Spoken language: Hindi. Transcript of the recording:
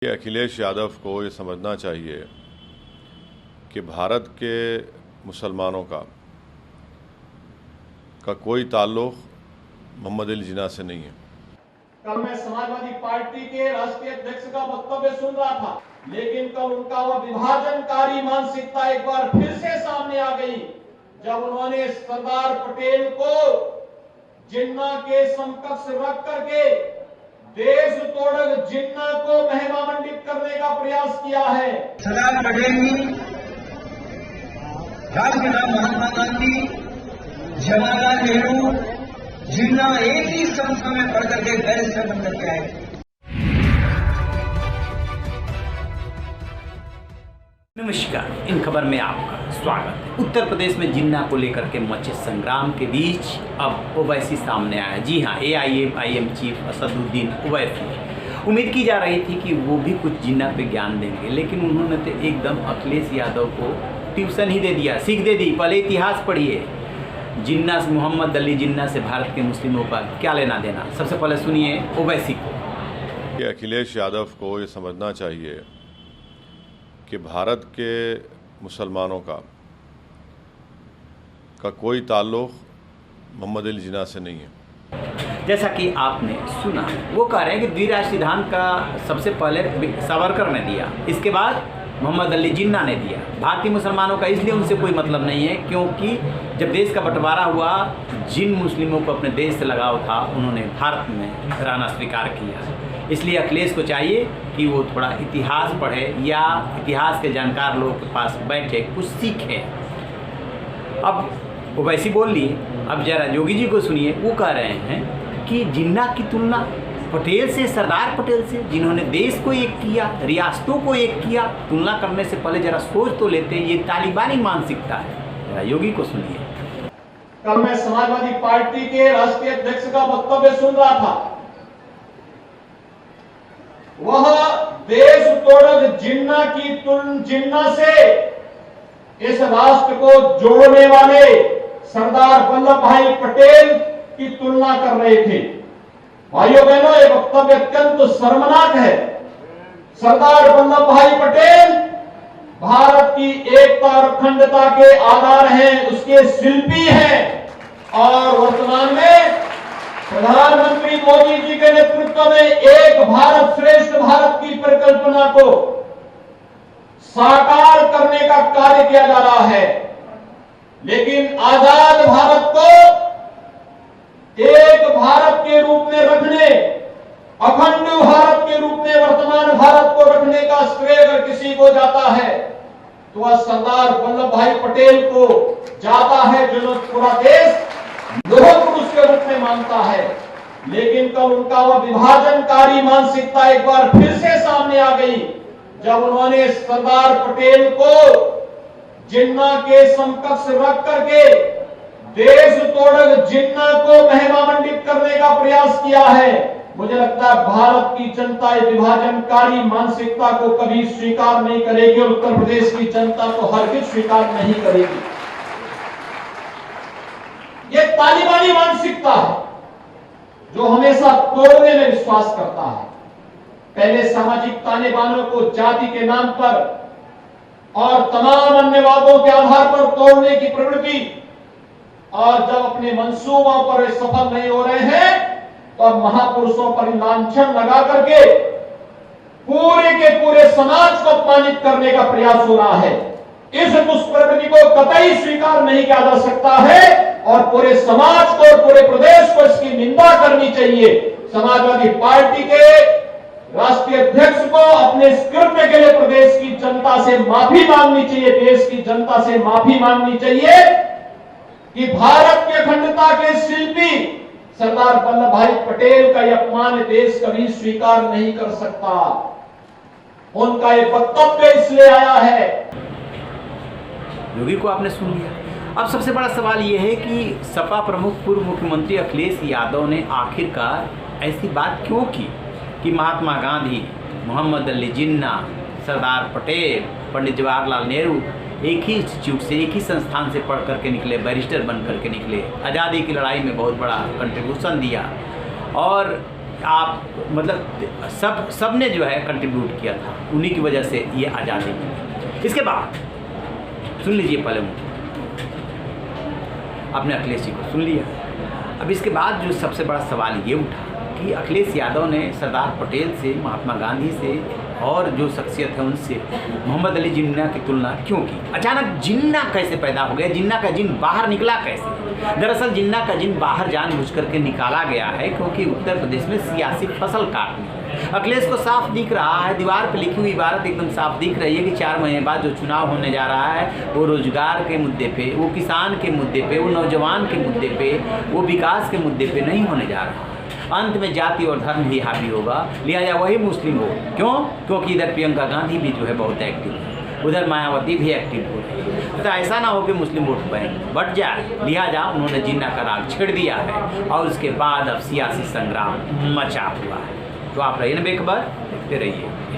कि अखिलेश यादव को ये समझना चाहिए कि भारत के मुसलमानों का कोई ताल्लुक मोहम्मद अली जिन्ना से नहीं है। कल मैं समाजवादी पार्टी के राष्ट्रीय अध्यक्ष का वक्तव्य सुन रहा था, लेकिन कल उनका वह विभाजनकारी मानसिकता एक बार फिर से सामने आ गई जब उन्होंने सरदार पटेल को जिन्ना के समकक्ष रख करके देश तोड़क जिन्ना को महिमा मंडित करने का प्रयास किया है। सरदार पटेल, राष्ट्रपिता महात्मा गांधी, जवाहरलाल नेहरू, जिन्ना एक ही संस्था में पढ़ करके बैरिस्टर बन करके आए। नमस्कार, इन खबर में आपका स्वागत है। उत्तर प्रदेश में जिन्ना को लेकर के मचे संग्राम के बीच अब ओवैसी सामने आया। जी हाँ, AIM चीफ असदुद्दीन ओवैसी। उम्मीद की जा रही थी कि वो भी कुछ जिन्ना पे ज्ञान देंगे, लेकिन उन्होंने तो एकदम अखिलेश यादव को ट्यूशन ही दे दिया, सीख दे दी। पहले इतिहास पढ़िए, जिन्ना से, मोहम्मद अली जिन्ना से भारत के मुस्लिमों का क्या लेना देना। सबसे पहले सुनिए ओवैसी को। कि अखिलेश यादव को ये समझना चाहिए कि भारत के मुसलमानों का कोई ताल्लुक मोहम्मद अली जिन्ना से नहीं है। जैसा कि आपने सुना, वो कह रहे हैं कि द्विराष्ट्र सिद्धांत का सबसे पहले सावरकर ने दिया, इसके बाद मोहम्मद अली जिन्ना ने दिया। भारतीय मुसलमानों का इसलिए उनसे कोई मतलब नहीं है क्योंकि जब देश का बंटवारा हुआ, जिन मुस्लिमों को अपने देश से लगाव था उन्होंने भारत में रहना स्वीकार किया। इसलिए अखिलेश को चाहिए कि वो थोड़ा इतिहास पढ़े या इतिहास के जानकार लोगों के पास बैठे, कुछ सीखे। अब ओवैसी बोल लिए, अब जरा योगी जी को सुनिए। वो कह रहे हैं कि जिन्ना की तुलना पटेल से, सरदार पटेल से, जिन्होंने देश को एक किया, रियासतों को एक किया, तुलना करने से पहले जरा सोच तो लेते। ये तालिबानी मानसिकता है। जरा योगी को सुनिए। कल मैं समाजवादी पार्टी के राष्ट्रीय अध्यक्ष का वक्तव्य सुन रहा था। वह देश तोड़क जिन्ना से इस राष्ट्र को जोड़ने वाले सरदार वल्लभ भाई पटेल की तुलना कर रहे थे। भाइयों बहनों, ये वक्तव्य अत्यंत शर्मनाक है। सरदार वल्लभ भाई पटेल भारत की एकता और अखंडता के आधार हैं, उसके शिल्पी हैं, और वर्तमान में प्रधानमंत्री मोदी जी के नेतृत्व में एक भारत श्रेष्ठ भारत की परिकल्पना को साकार करने का कार्य किया जा रहा है। लेकिन आजाद भारत को एक भारत के रूप में रखने, अखंड भारत के रूप में वर्तमान भारत को रखने का श्रेय अगर किसी को जाता है तो वह सरदार वल्लभ भाई पटेल को जाता है, जो पूरा देश लोह पुरुष के रूप में मानता है। लेकिन कल उनका वह विभाजनकारी मानसिकता एक बार फिर से सामने आ गई जब उन्होंने सरदार पटेल को जिन्ना के समकक्ष रख करके देश तोड़क जिन्ना को महिमा मंडित करने का प्रयास किया है। मुझे लगता है भारत की जनता इस विभाजनकारी मानसिकता को कभी स्वीकार नहीं करेगी और उत्तर प्रदेश की जनता तो हरगिज स्वीकार नहीं करेगी। ये तालिबानी मानसिकता है जो हमेशा तोड़ने में विश्वास करता है। पहले सामाजिक ताने बानों को जाति के नाम पर और तमाम अन्य वादों के आधार पर तोड़ने की प्रवृत्ति, और जब अपने मंसूबों पर सफल नहीं हो रहे हैं तो अब महापुरुषों पर लांछन लगा करके पूरे के पूरे समाज को अपमानित करने का प्रयास हो रहा है। इस दुष्प्रवृत्ति को कतई स्वीकार नहीं किया जा सकता है और पूरे समाज को और पूरे प्रदेश को इसकी निंदा करनी चाहिए। समाजवादी पार्टी के राष्ट्रीय अध्यक्ष को अपने कृत्य के लिए प्रदेश की जनता से माफी मांगनी चाहिए, देश की जनता से माफी मांगनी चाहिए कि भारत की अखंडता के शिल्पी सरदार वल्लभ भाई पटेल का यह अपमान देश कभी स्वीकार नहीं कर सकता। उनका यह वक्तव्य इसलिए आया है। योगी को आपने सुन लिया। अब सबसे बड़ा सवाल यह है कि सपा प्रमुख पूर्व मुख्यमंत्री अखिलेश यादव ने आखिरकार ऐसी बात क्यों की कि महात्मा गांधी, मोहम्मद अली जिन्ना, सरदार पटेल, पंडित जवाहरलाल नेहरू एक ही इंस्टीट्यूट से, एक ही संस्थान से पढ़ करके निकले, बैरिस्टर बन करके निकले, आज़ादी की लड़ाई में बहुत बड़ा कंट्रीब्यूशन दिया और आप मतलब सब ने जो है कंट्रीब्यूट किया था, उन्हीं की वजह से ये आज़ादी मिली। इसके बाद सुन लीजिए, पहले आपने अखिलेश जी को सुन लिया। अब इसके बाद जो सबसे बड़ा सवाल ये उठा कि अखिलेश यादव ने सरदार पटेल से, महात्मा गांधी से और जो शख्सियत है उनसे मोहम्मद अली जिन्ना की तुलना क्यों की? अचानक जिन्ना कैसे पैदा हो गया? जिन्ना का जिन बाहर निकला कैसे? दरअसल जिन्ना का जिन बाहर जानबूझ करके निकाला गया है क्योंकि उत्तर प्रदेश में सियासी फसल काटनी है। अखिलेश को साफ दिख रहा है, दीवार पर लिखी हुई इबारत एकदम साफ दिख रही है कि 4 महीने बाद जो चुनाव होने जा रहा है वो रोजगार के मुद्दे पे, वो किसान के मुद्दे पे, वो नौजवान के मुद्दे पे, वो विकास के मुद्दे पे नहीं होने जा रहा है। अंत में जाति और धर्म ही हावी होगा, लिहाजा वही मुस्लिम वोट। क्यों? क्योंकि इधर प्रियंका गांधी भी जो है बहुत एक्टिव है, उधर मायावती भी एक्टिव हो रही है। तो ऐसा ना हो कि मुस्लिम वोट बैंक बढ़ जाए, लिहाजा उन्होंने जिन्ना का राग छेड़ दिया है और उसके बाद अब सियासी संग्राम मचा हुआ है। तो आप रहिए ना बेखबर, देखते रहिए।